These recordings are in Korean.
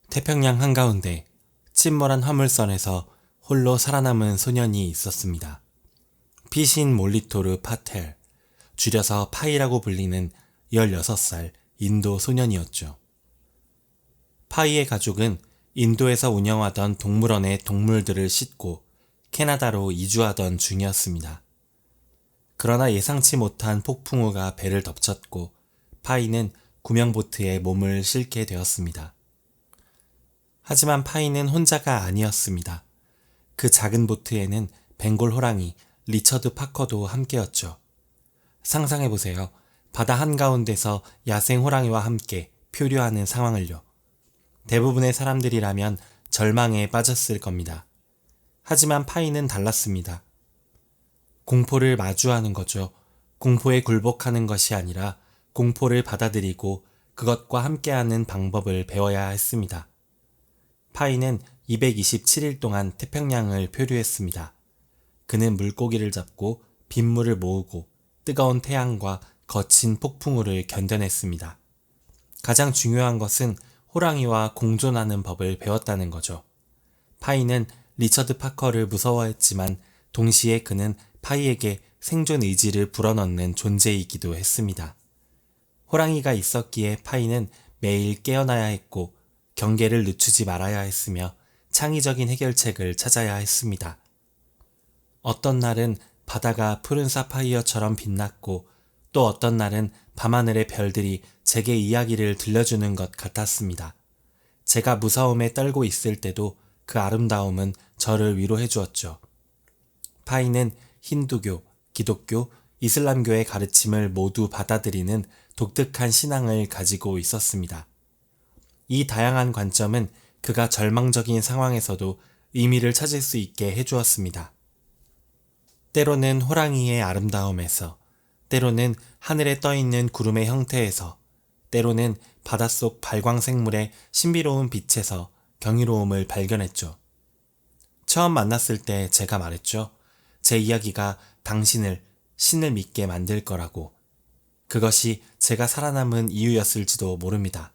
태평양 한가운데 침몰한 화물선에서 홀로 살아남은 소년이 있었습니다. 피신 몰리토르 파텔, 줄여서 파이라고 불리는 16살 인도 소년이었죠. 파이의 가족은 인도에서 운영하던 동물원의 동물들을 싣고 캐나다로 이주하던 중이었습니다. 그러나 예상치 못한 폭풍우가 배를 덮쳤고 파이는 구명보트에 몸을 싣게 되었습니다. 하지만 파이는 혼자가 아니었습니다. 그 작은 보트에는 벵골 호랑이 리처드 파커도 함께였죠. 상상해보세요. 바다 한가운데서 야생 호랑이와 함께 표류하는 상황을요. 대부분의 사람들이라면 절망에 빠졌을 겁니다. 하지만 파이는 달랐습니다. 공포를 마주하는 거죠. 공포에 굴복하는 것이 아니라 공포를 받아들이고 그것과 함께하는 방법을 배워야 했습니다. 파이는 227일 동안 태평양을 표류했습니다. 그는 물고기를 잡고 빗물을 모으고 뜨거운 태양과 거친 폭풍우를 견뎌냈습니다. 가장 중요한 것은 호랑이와 공존하는 법을 배웠다는 거죠. 파이는 리처드 파커를 무서워했지만 동시에 그는 파이에게 생존 의지를 불어넣는 존재이기도 했습니다. 호랑이가 있었기에 파이는 매일 깨어나야 했고 경계를 늦추지 말아야 했으며 창의적인 해결책을 찾아야 했습니다. 어떤 날은 바다가 푸른 사파이어처럼 빛났고 또 어떤 날은 밤하늘의 별들이 제게 이야기를 들려주는 것 같았습니다. 제가 무서움에 떨고 있을 때도 그 아름다움은 저를 위로해 주었죠. 파이는 힌두교, 기독교, 이슬람교의 가르침을 모두 받아들이는 독특한 신앙을 가지고 있었습니다. 이 다양한 관점은 그가 절망적인 상황에서도 의미를 찾을 수 있게 해주었습니다. 때로는 호랑이의 아름다움에서, 때로는 하늘에 떠있는 구름의 형태에서, 때로는 바닷속 발광생물의 신비로운 빛에서 경이로움을 발견했죠. 처음 만났을 때 제가 말했죠. 제 이야기가 당신을 신을 믿게 만들 거라고. 그것이 제가 살아남은 이유였을지도 모릅니다.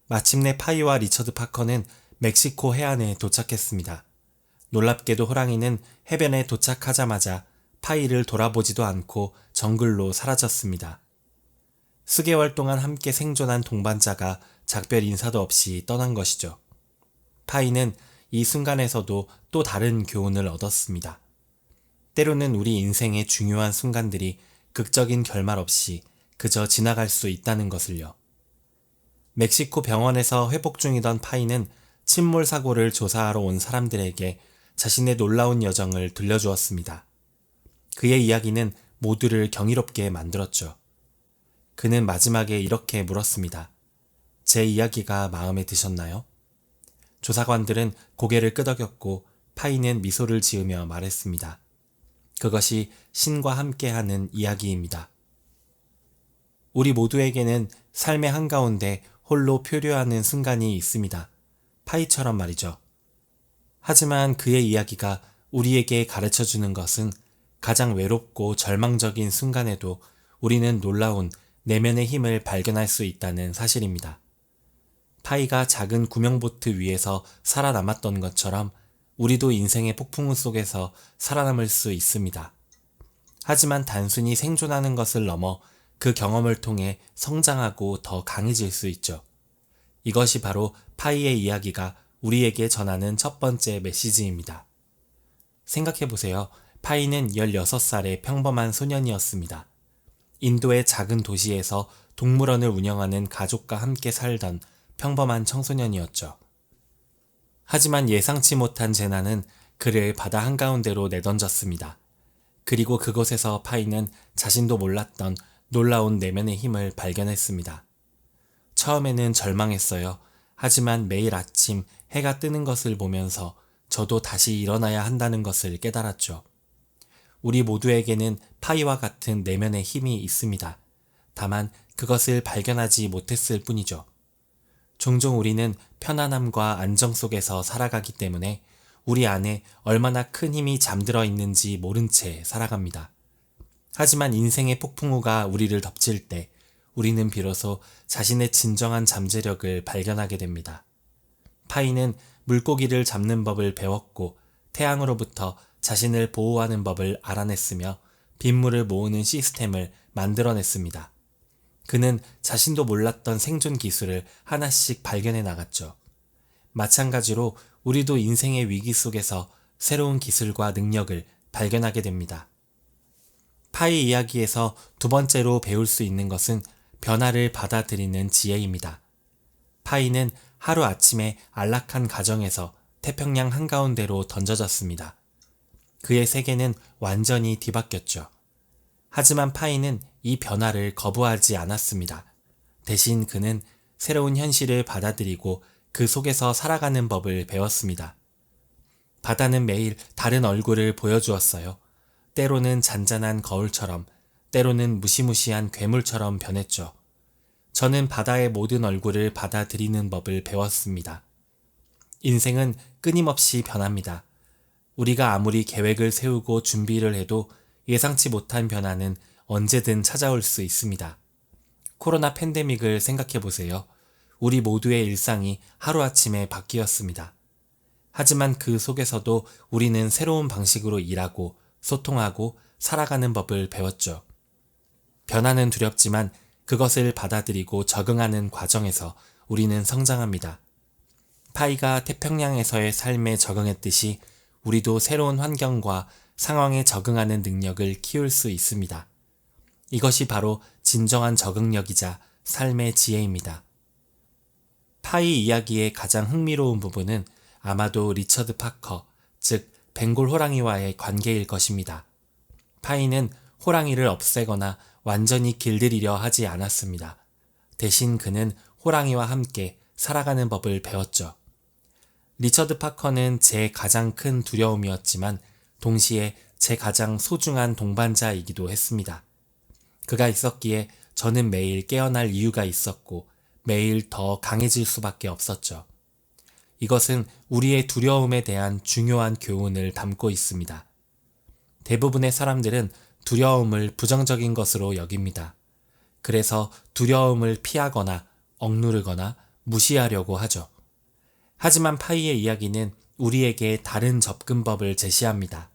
마침내 파이와 리처드 파커는 멕시코 해안에 도착했습니다. 놀랍게도 호랑이는 해변에 도착하자마자 파이를 돌아보지도 않고 정글로 사라졌습니다. 수개월 동안 함께 생존한 동반자가 작별 인사도 없이 떠난 것이죠. 파이는 이 순간에서도 또 다른 교훈을 얻었습니다. 때로는 우리 인생의 중요한 순간들이 극적인 결말 없이 그저 지나갈 수 있다는 것을요. 멕시코 병원에서 회복 중이던 파이는 침몰 사고를 조사하러 온 사람들에게 자신의 놀라운 여정을 들려주었습니다. 그의 이야기는 모두를 경이롭게 만들었죠. 그는 마지막에 이렇게 물었습니다. 제 이야기가 마음에 드셨나요? 조사관들은 고개를 끄덕였고 파이는 미소를 지으며 말했습니다. 그것이 신과 함께하는 이야기입니다. 우리 모두에게는 삶의 한가운데 홀로 표류하는 순간이 있습니다. 파이처럼 말이죠. 하지만 그의 이야기가 우리에게 가르쳐주는 것은 가장 외롭고 절망적인 순간에도 우리는 놀라운 내면의 힘을 발견할 수 있다는 사실입니다. 파이가 작은 구명보트 위에서 살아남았던 것처럼 우리도 인생의 폭풍우 속에서 살아남을 수 있습니다. 하지만 단순히 생존하는 것을 넘어 그 경험을 통해 성장하고 더 강해질 수 있죠. 이것이 바로 파이의 이야기가 우리에게 전하는 첫 번째 메시지입니다. 생각해보세요. 파이는 16살의 평범한 소년이었습니다. 인도의 작은 도시에서 동물원을 운영하는 가족과 함께 살던 평범한 청소년이었죠. 하지만 예상치 못한 재난은 그를 바다 한가운데로 내던졌습니다. 그리고 그곳에서 파이는 자신도 몰랐던 놀라운 내면의 힘을 발견했습니다. 처음에는 절망했어요. 하지만 매일 아침 해가 뜨는 것을 보면서 저도 다시 일어나야 한다는 것을 깨달았죠. 우리 모두에게는 파이와 같은 내면의 힘이 있습니다. 다만 그것을 발견하지 못했을 뿐이죠. 종종 우리는 편안함과 안정 속에서 살아가기 때문에 우리 안에 얼마나 큰 힘이 잠들어 있는지 모른 채 살아갑니다. 하지만 인생의 폭풍우가 우리를 덮칠 때 우리는 비로소 자신의 진정한 잠재력을 발견하게 됩니다. 파이는 물고기를 잡는 법을 배웠고 태양으로부터 자신을 보호하는 법을 알아냈으며 빗물을 모으는 시스템을 만들어냈습니다. 그는 자신도 몰랐던 생존 기술을 하나씩 발견해 나갔죠. 마찬가지로 우리도 인생의 위기 속에서 새로운 기술과 능력을 발견하게 됩니다. 파이 이야기에서 두 번째로 배울 수 있는 것은 변화를 받아들이는 지혜입니다. 파이는 하루아침에 안락한 가정에서 태평양 한가운데로 던져졌습니다. 그의 세계는 완전히 뒤바뀌었죠. 하지만 파이는 이 변화를 거부하지 않았습니다. 대신 그는 새로운 현실을 받아들이고 그 속에서 살아가는 법을 배웠습니다. 바다는 매일 다른 얼굴을 보여주었어요. 때로는 잔잔한 거울처럼, 때로는 무시무시한 괴물처럼 변했죠. 저는 바다의 모든 얼굴을 받아들이는 법을 배웠습니다. 인생은 끊임없이 변합니다. 우리가 아무리 계획을 세우고 준비를 해도 예상치 못한 변화는 언제든 찾아올 수 있습니다. 코로나 팬데믹을 생각해 보세요. 우리 모두의 일상이 하루아침에 바뀌었습니다. 하지만 그 속에서도 우리는 새로운 방식으로 일하고 소통하고 살아가는 법을 배웠죠. 변화는 두렵지만 그것을 받아들이고 적응하는 과정에서 우리는 성장합니다. 파이가 태평양에서의 삶에 적응했듯이 우리도 새로운 환경과 상황에 적응하는 능력을 키울 수 있습니다. 이것이 바로 진정한 적응력이자 삶의 지혜입니다. 파이 이야기의 가장 흥미로운 부분은 아마도 리처드 파커, 즉 벵골 호랑이와의 관계일 것입니다. 파이는 호랑이를 없애거나 완전히 길들이려 하지 않았습니다. 대신 그는 호랑이와 함께 살아가는 법을 배웠죠. 리처드 파커는 제 가장 큰 두려움이었지만 동시에 제 가장 소중한 동반자이기도 했습니다. 그가 있었기에 저는 매일 깨어날 이유가 있었고 매일 더 강해질 수밖에 없었죠. 이것은 우리의 두려움에 대한 중요한 교훈을 담고 있습니다. 대부분의 사람들은 두려움을 부정적인 것으로 여깁니다. 그래서 두려움을 피하거나 억누르거나 무시하려고 하죠. 하지만 파이의 이야기는 우리에게 다른 접근법을 제시합니다.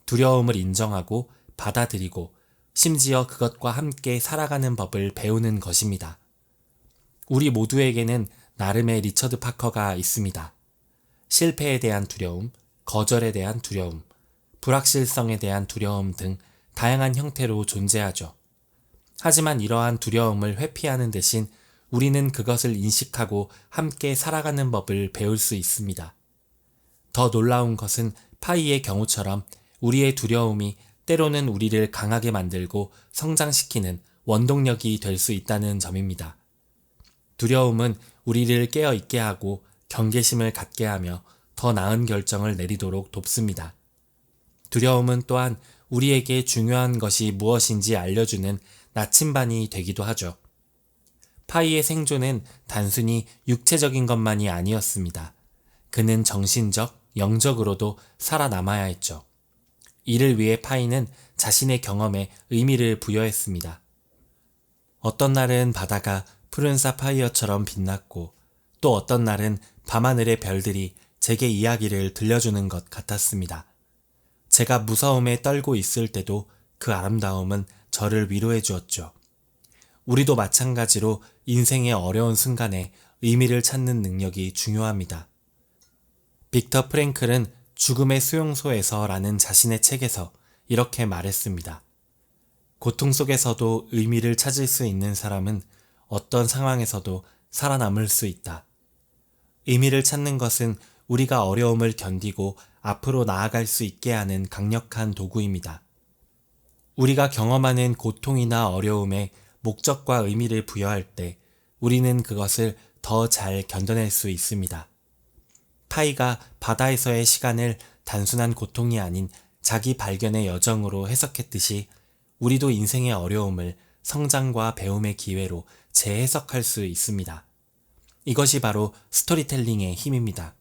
두려움을 인정하고 받아들이고 심지어 그것과 함께 살아가는 법을 배우는 것입니다. 우리 모두에게는 나름의 리처드 파커가 있습니다. 실패에 대한 두려움, 거절에 대한 두려움, 불확실성에 대한 두려움 등 다양한 형태로 존재하죠. 하지만 이러한 두려움을 회피하는 대신 우리는 그것을 인식하고 함께 살아가는 법을 배울 수 있습니다. 더 놀라운 것은 파이의 경우처럼 우리의 두려움이 때로는 우리를 강하게 만들고 성장시키는 원동력이 될 수 있다는 점입니다. 두려움은 우리를 깨어있게 하고 경계심을 갖게 하며 더 나은 결정을 내리도록 돕습니다. 두려움은 또한 우리에게 중요한 것이 무엇인지 알려주는 나침반이 되기도 하죠. 파이의 생존은 단순히 육체적인 것만이 아니었습니다. 그는 정신적, 영적으로도 살아남아야 했죠. 이를 위해 파이는 자신의 경험에 의미를 부여했습니다. 어떤 날은 바다가 푸른 사파이어처럼 빛났고 또 어떤 날은 밤하늘의 별들이 제게 이야기를 들려주는 것 같았습니다. 제가 무서움에 떨고 있을 때도 그 아름다움은 저를 위로해 주었죠. 우리도 마찬가지로 인생의 어려운 순간에 의미를 찾는 능력이 중요합니다. 빅터 프랭클은 죽음의 수용소에서 라는 자신의 책에서 이렇게 말했습니다. 고통 속에서도 의미를 찾을 수 있는 사람은 어떤 상황에서도 살아남을 수 있다. 의미를 찾는 것은 우리가 어려움을 견디고 앞으로 나아갈 수 있게 하는 강력한 도구입니다. 우리가 경험하는 고통이나 어려움에 목적과 의미를 부여할 때 우리는 그것을 더 잘 견뎌낼 수 있습니다. 파이가 바다에서의 시간을 단순한 고통이 아닌 자기 발견의 여정으로 해석했듯이 우리도 인생의 어려움을 성장과 배움의 기회로 재해석할 수 있습니다. 이것이 바로 스토리텔링의 힘입니다.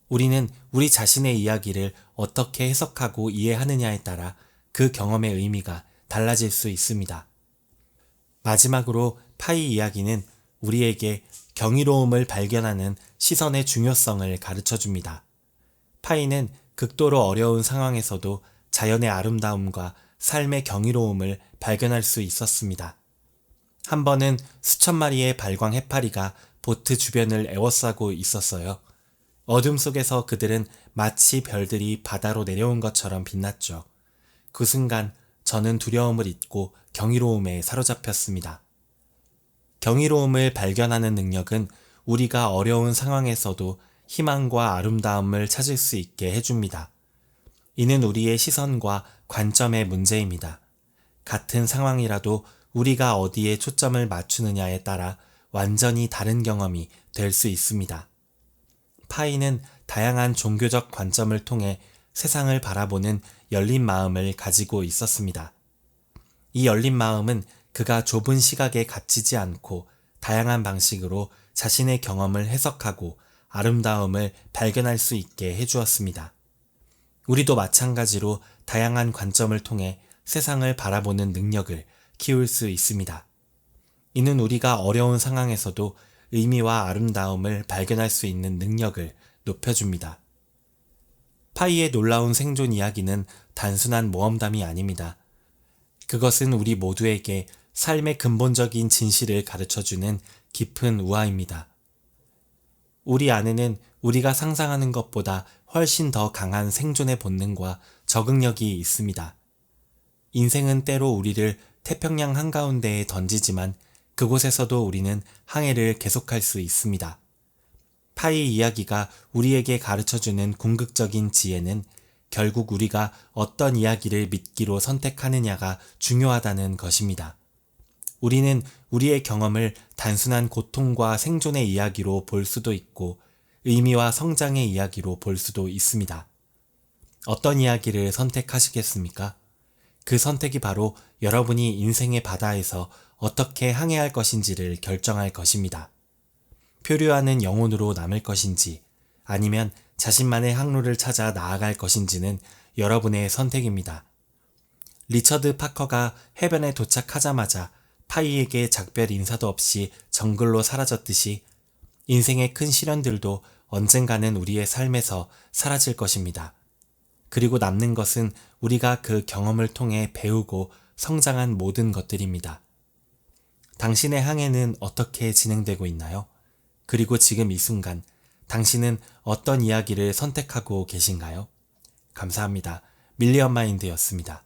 우리는 우리 자신의 이야기를 어떻게 해석하고 이해하느냐에 따라 그 경험의 의미가 달라질 수 있습니다. 마지막으로 파이 이야기는 우리에게 경이로움을 발견하는 시선의 중요성을 가르쳐 줍니다. 파이는 극도로 어려운 상황에서도 자연의 아름다움과 삶의 경이로움을 발견할 수 있었습니다. 한 번은 수천 마리의 발광 해파리가 보트 주변을 에워싸고 있었어요. 어둠 속에서 그들은 마치 별들이 바다로 내려온 것처럼 빛났죠. 그 순간 저는 두려움을 잊고 경이로움에 사로잡혔습니다. 경이로움을 발견하는 능력은 우리가 어려운 상황에서도 희망과 아름다움을 찾을 수 있게 해줍니다. 이는 우리의 시선과 관점의 문제입니다. 같은 상황이라도 우리가 어디에 초점을 맞추느냐에 따라 완전히 다른 경험이 될 수 있습니다. 파이는 다양한 종교적 관점을 통해 세상을 바라보는 열린 마음을 가지고 있었습니다. 이 열린 마음은 그가 좁은 시각에 갇히지 않고 다양한 방식으로 자신의 경험을 해석하고 아름다움을 발견할 수 있게 해주었습니다. 우리도 마찬가지로 다양한 관점을 통해 세상을 바라보는 능력을 키울 수 있습니다. 이는 우리가 어려운 상황에서도 의미와 아름다움을 발견할 수 있는 능력을 높여줍니다. 파이의 놀라운 생존 이야기는 단순한 모험담이 아닙니다. 그것은 우리 모두에게 삶의 근본적인 진실을 가르쳐주는 깊은 우화입니다. 우리 안에는 우리가 상상하는 것보다 훨씬 더 강한 생존의 본능과 적응력이 있습니다. 인생은 때로 우리를 태평양 한가운데에 던지지만 그곳에서도 우리는 항해를 계속할 수 있습니다. 파이 이야기가 우리에게 가르쳐주는 궁극적인 지혜는 결국 우리가 어떤 이야기를 믿기로 선택하느냐가 중요하다는 것입니다. 우리는 우리의 경험을 단순한 고통과 생존의 이야기로 볼 수도 있고 의미와 성장의 이야기로 볼 수도 있습니다. 어떤 이야기를 선택하시겠습니까? 그 선택이 바로 여러분이 인생의 바다에서 어떻게 항해할 것인지를 결정할 것입니다. 표류하는 영혼으로 남을 것인지 아니면 자신만의 항로를 찾아 나아갈 것인지는 여러분의 선택입니다. 리처드 파커가 해변에 도착하자마자 파이에게 작별 인사도 없이 정글로 사라졌듯이 인생의 큰 시련들도 언젠가는 우리의 삶에서 사라질 것입니다. 그리고 남는 것은 우리가 그 경험을 통해 배우고 성장한 모든 것들입니다. 당신의 항해는 어떻게 진행되고 있나요? 그리고 지금 이 순간 당신은 어떤 이야기를 선택하고 계신가요? 감사합니다. 밀리언 마인드였습니다.